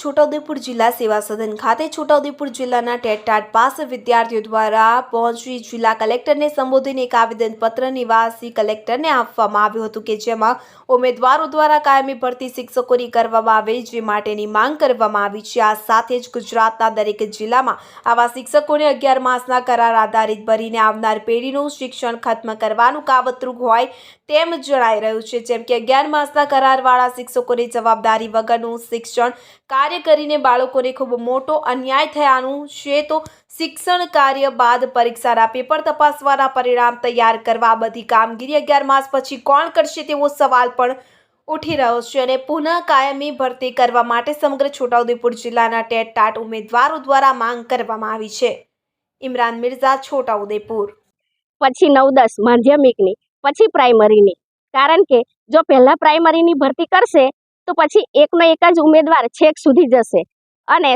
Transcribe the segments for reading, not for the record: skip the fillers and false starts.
છોટાઉદેપુર જિલ્લા સેવા સદન ખાતે છોટાઉદેપુર જિલ્લાના ટેટ પાસ વિદ્યાર્થીઓ દ્વારા પહોંચી જિલ્લા કલેક્ટરને સંબોધીને એક આવેદનપત્ર નિવાસી કલેક્ટરને આપવામાં આવ્યું હતું કે જેમાં ઉમેદવારો દ્વારા કાયમી ભરતી શિક્ષકોની કરવામાં આવે જે માટેની માંગ કરવામાં આવી છે। આ સાથે જ ગુજરાતના દરેક જિલ્લામાં આવા શિક્ષકોને 11 માસના કરાર આધારિત ભરીને આવનાર પેઢીનું શિક્ષણ ખત્મ કરવાનું કાવતરું હોય તેમ જણાઈ રહ્યું છે। જેમ કે 11 માસના કરારવાળા શિક્ષકોની જવાબદારી વગરનું શિક્ષણ કાર્ય કરીને બાળકોને ખૂબ મોટો અન્યાય થયાનું છે। તો શિક્ષણ કાર્ય બાદ પરીક્ષાના પેપર તપાસવાના પરિણામ તૈયાર કરવા બધી કામગીરી 11 માસ પછી કોણ કરશે તેવો સવાલ પણ ઉઠી રહ્યો છે અને પુનઃ કાયમી ભરતી કરવા માટે સમગ્ર છોટાઉદેપુર જિલ્લાના ટેટ ઉમેદવારો દ્વારા માંગ કરવામાં આવી છે। ઇમરાન મિર્ઝા, છોટાઉદેપુર। પછી 9-10 માધ્યમિકની પછી પ્રાઇમરીની, કારણ કે જો પહેલા પ્રાઇમરીની ભરતી કરશે તો પછી એકનો એક જ ઉમેદવાર છેક સુધી જશે અને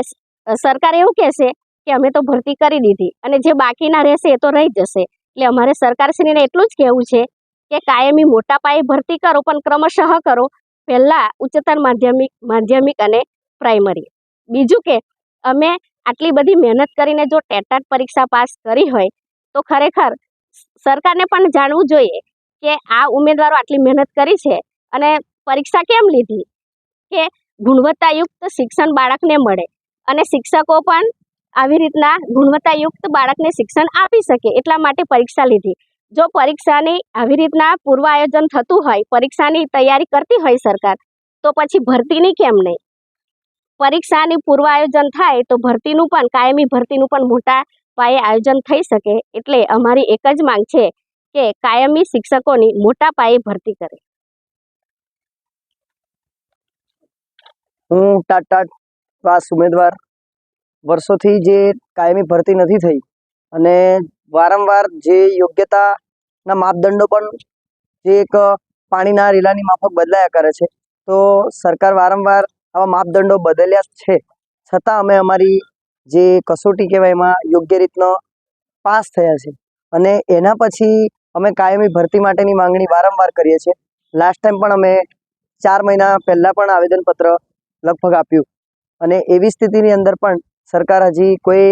સરકાર એવું કહેશે કે અમે તો ભરતી કરી દીધી અને જે બાકીના રહેશે એ તો રહી જશે। એટલે અમારે સરકારશ્રીને એટલું જ કહેવું છે કે કાયમી મોટા પાયે ભરતી કરો, પણ ક્રમશઃ કરો। પહેલાં ઉચ્ચતર માધ્યમિક અને પ્રાઇમરી। બીજું કે અમે આટલી બધી મહેનત કરીને જો ટેટ પરીક્ષા પાસ કરી હોય તો ખરેખર સરકારને પણ જાણવું જોઈએ કે આ ઉમેદવારો આટલી મહેનત કરી છે અને પરીક્ષા કેમ લીધી, કે ગુણવત્તાયુક્ત શિક્ષણ બાળકને મળે અને શિક્ષકો પણ આવી રીતના ગુણવત્તાયુક્ત બાળકને શિક્ષણ આપી શકે એટલા માટે પરીક્ષા લીધી। જો પરીક્ષાની આવી રીતના પૂર્વ આયોજન થતું હોય, પરીક્ષાની તૈયારી કરતી હોય સરકાર, તો પછી ભરતીની કેમ નહીં? પરીક્ષાની પૂર્વ આયોજન થાય તો ભરતીનું પણ, કાયમી ભરતીનું પણ મોટા પાયે આયોજન થઈ શકે। એટલે અમારી એક જ માંગ છે કે કાયમી શિક્ષકોની મોટા પાયે ભરતી કરે। હું ટાટ પાસ ઉમેદવાર વર્ષોથી જે કાયમી ભરતી નથી થઈ અને વારંવાર જે યોગ્યતાના માપદંડો પણ જે એક પાણીના રેલાની માફક બદલાયા કરે છે, તો સરકાર વારંવાર આવા માપદંડો બદલ્યા છે, છતાં અમે અમારી જે કસોટી કહેવાય એમાં યોગ્ય રીતનો પાસ થયા છે અને એના પછી અમે કાયમી ભરતી માટેની માંગણી વારંવાર કરીએ છીએ। લાસ્ટ ટાઈમ પણ અમે 4 મહિના પહેલાં પણ આવેદનપત્ર લગભગ આપ્યું અને એવી સ્થિતિની અંદર પણ સરકાર હજી કોઈ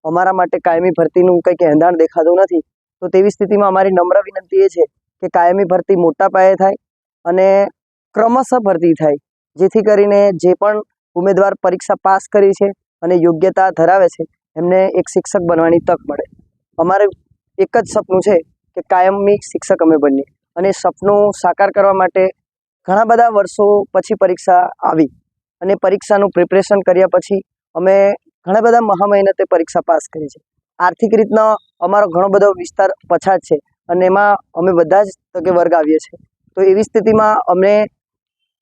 અમારા માટે કાયમી ભરતીનું કંઈક એંધાણ દેખાતું નથી। તો તેવી સ્થિતિમાં અમારી નમ્ર વિનંતી એ છે કે કાયમી ભરતી મોટા પાયે થાય અને ક્રમશઃ ભરતી થાય, જેથી કરીને જે પણ ઉમેદવાર પરીક્ષા પાસ કરી છે અને યોગ્યતા ધરાવે છે એમને એક શિક્ષક બનવાની તક મળે। અમારે એક જ સપનું છે કે કાયમી શિક્ષક અમે બનીએ અને સપનું સાકાર કરવા માટે ઘણા બધા વર્ષો પછી પરીક્ષા આવી અને પરીક્ષાનું પ્રિપરેશન કર્યા પછી અમે ઘણા બધા મહામહેનતે પરીક્ષા પાસ કરી છે। આર્થિક રીતનો અમારો ઘણો બધો વિસ્તાર પછાત છે અને એમાં અમે બધા જ તકે વર્ગ આવીએ છીએ। તો એવી સ્થિતિમાં અમે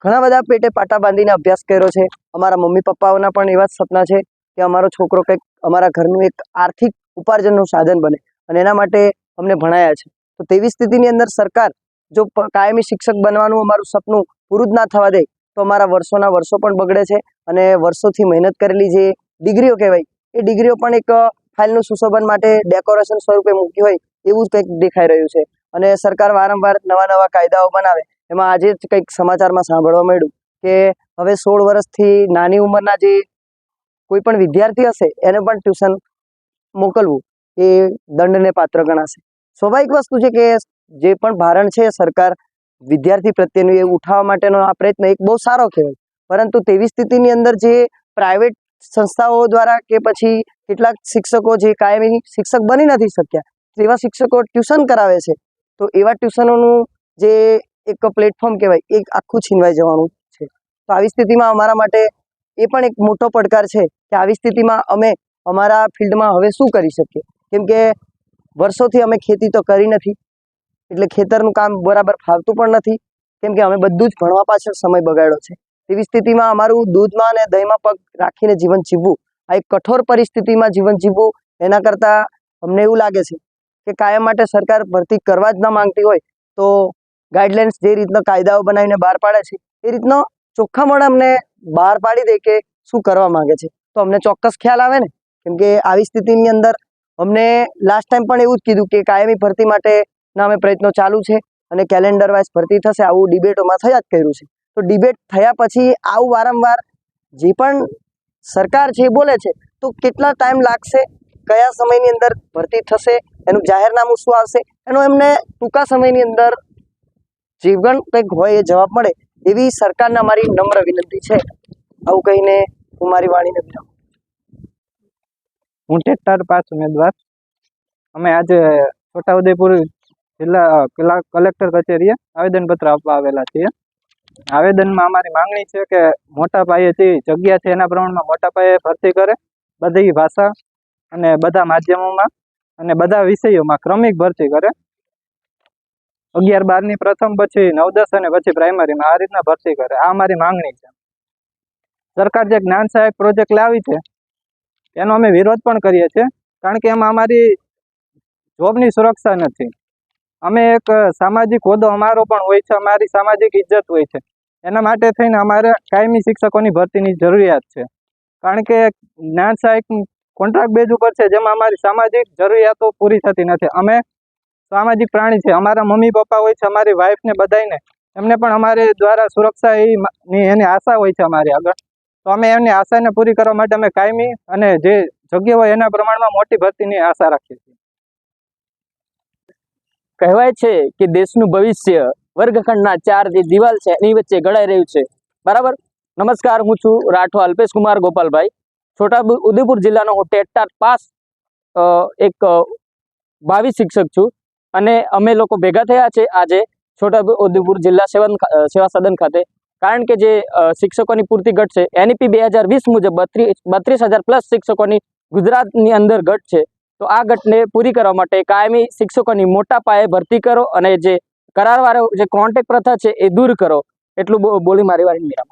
ઘણા બધા પેટે પાટા બાંધીને અભ્યાસ કર્યો છે। અમારા મમ્મી પપ્પાઓના પણ એવા જ સપના છે કે અમારો છોકરો કંઈક અમારા ઘરનું એક આર્થિક ઉપાર્જનનું સાધન બને અને એના માટે અમને ભણાયા છે। તો તેવી સ્થિતિની અંદર સરકાર જો કાયમી શિક્ષક બનવાનું અમારું સપનું પૂરું જ ના થવા દે તો અમારા વર્ષોના વર્ષો પણ બગડે છે અને વર્ષોથી મહેનત કરેલી જે ડિગ્રીઓ કહેવાય એ ડિગ્રીઓ પણ એક ફાઇલનું સુશોભન માટે ડેકોરેશન સ્વરૂપે મૂકી હોય એવું જ કંઈક દેખાઈ રહ્યું છે। અને સરકાર વારંવાર નવા કાયદાઓ બનાવે, એમાં આજે જ કંઈક સમાચારમાં સાંભળવા મળ્યું કે હવે 16 વર્ષથી નાની ઉંમરના જે કોઈ પણ વિદ્યાર્થી હશે એને પણ ટ્યુશન મોકલવું એ દંડને પાત્ર ગણાશે। સ્વાભાવિક વસ્તુ છે કે જે પણ ભારણ છે સરકાર વિદ્યાર્થી પ્રત્યેનું એ ઉઠાવવા માટેનો આ પ્રયત્ન એક બહુ સારો કહેવાય, પરંતુ તેવી સ્થિતિની અંદર જે પ્રાઇવેટ સંસ્થાઓ દ્વારા કે પછી કેટલાક શિક્ષકો જે કાયમી શિક્ષક બની નથી શક્યા તેવા શિક્ષકો ટ્યુશન કરાવે છે, તો એવા ટ્યુશનોનું જે એક પ્લેટફોર્મ કહેવાય એ આખું છીનવાઈ જવાનું છે। તો આવી સ્થિતિમાં અમારા માટે એ પણ એક મોટો પડકાર છે કે આવી સ્થિતિમાં અમે અમારા ફિલ્ડમાં હવે શું કરી શકીએ, કેમ કે વર્ષોથી અમે ખેતી તો કરી નથી, એટલે ખેતરનું કામ બરાબર ફાવતું પણ નથી, કેમ કે અમે બધું જ ભણવા પાછળ સમય બગાડ્યો છે। તેવી સ્થિતિમાં અમારું દૂધમાં અને દહીંમાં પગ રાખીને જીવન જીવવું, આ એક કઠોર પરિસ્થિતિમાં જીવન જીવવું, એના કરતાં અમને એવું લાગે છે કે કાયમ માટે સરકાર ભરતી કરવા જ ન માંગતી હોય તો ગાઈડલાઇન્સ જે રીતના કાયદાઓ બનાવીને બહાર પાડે છે એ રીતનો ચોખ્ખા મોઢે અમને બહાર પાડી દે કે શું કરવા માંગે છે, તો અમને ચોક્કસ ખ્યાલ આવે ને। કેમ કે આવી સ્થિતિની અંદર અમને લાસ્ટ ટાઈમ પણ એવું જ કીધું કે કાયમી ભરતી માટેના અમે પ્રયત્નો ચાલુ છે અને કેલેન્ડર વાઇઝ ભરતી થશે, આવું ડિબેટોમાં થયા જ કર્યું છે। તો ડિબેટ થયા પછી આવું વારંવાર જે પણ સરકાર છે એ બોલે છે, તો કેટલા ટાઈમ લાગશે, કયા સમયની અંદર ભરતી થશે, એનું જાહેરનામું શું આવશે, એનો એમને ટૂંકા સમયની અંદર જીવન કંઈક હોય એ જવાબ મળે એવી સરકારને અમારી નમ્ર વિનંતી છે. આવું કહીને હું મારી વાણીને વિરામ. હું ટેટ પાસ ઉમેદવાર. અમે આજે છોટાઉદેપુર જિલ્લા કલેક્ટર કચેરીએ આવેદનપત્ર આપવા આવેલા છીએ. આવેદનમાં અમારી માંગણી છે કે મોટા પાયેથી જગ્યા છે એના પ્રમાણમાં મોટા પાયે ભરતી કરે, બધી ભાષા અને બધા માધ્યમોમાં અને બધા વિષયોમાં ક્રમિક ભરતી કરે. 11-12ની પ્રથમ, પછી 9-10 અને પછી પ્રાઇમરીમાં આ રીતના ભરતી કરે. આ અમારી માંગણી છે. સરકાર જે જ્ઞાન સહાયક પ્રોજેક્ટ લાવી છે એનો અમે વિરોધ પણ કરીએ છીએ, કારણ કે એમાં અમારી જોબની સુરક્ષા નથી. અમે એક સામાજિક હોદ્દો અમારો પણ હોય છે, અમારી સામાજિક ઇજ્જત હોય છે. એના માટે થઈને અમારે કાયમી શિક્ષકોની ભરતીની જરૂરિયાત છે, કારણ કે જ્ઞાન સહાયક કોન્ટ્રાક્ટ બેઝ ઉપર છે, જેમાં અમારી સામાજિક જરૂરિયાતો પૂરી થતી નથી. અમે સામાજિક પ્રાણી છે, અમારા મમ્મી પપ્પા હોય છે, અમારી વાઈફને બધાને એમને પણ અમારે દ્વારા સુરક્ષા એની આશા હોય છે અમારી આગળ. તો અમે એમની આશાને પૂરી કરવા માટે અમે કાયમી અને જે જગ્યા હોય એના પ્રમાણમાં મોટી ભરતીની આશા રાખીએ છીએ. કહેવાય છે કે દેશનું ભવિષ્ય વર્ગખંડના 4 જે દિવાલ છે એની વચ્ચે ઘડાઈ રહ્યું છે, બરાબર. નમસ્કાર, હું છું રાઠવા અલ્પેશ કુમાર ગોપાલભાઈ. છોટાઉદેપુર જિલ્લાનો હું ટેટ પાસ એક ભાવિ શિક્ષક છું, અને અમે લોકો ભેગા થયા છે આજે છોટાઉદેપુર જિલ્લા સેવા સદન ખાતે, કારણ કે જે શિક્ષકોની પૂરતી ઘટ છે. NEP 2020 મુજબ 32,000 પ્લસ શિક્ષકોની ગુજરાતની અંદર ઘટ છે. તો આ ઘટને પૂરી કરવા માટે કાયમી શિક્ષકોની મોટા પાયે ભરતી કરો અને જે કરારવાળો જે કોન્ટ્રાક્ટ પ્રથા છે એ દૂર કરો. એટલું બોલી મારી વાતને વિરામ.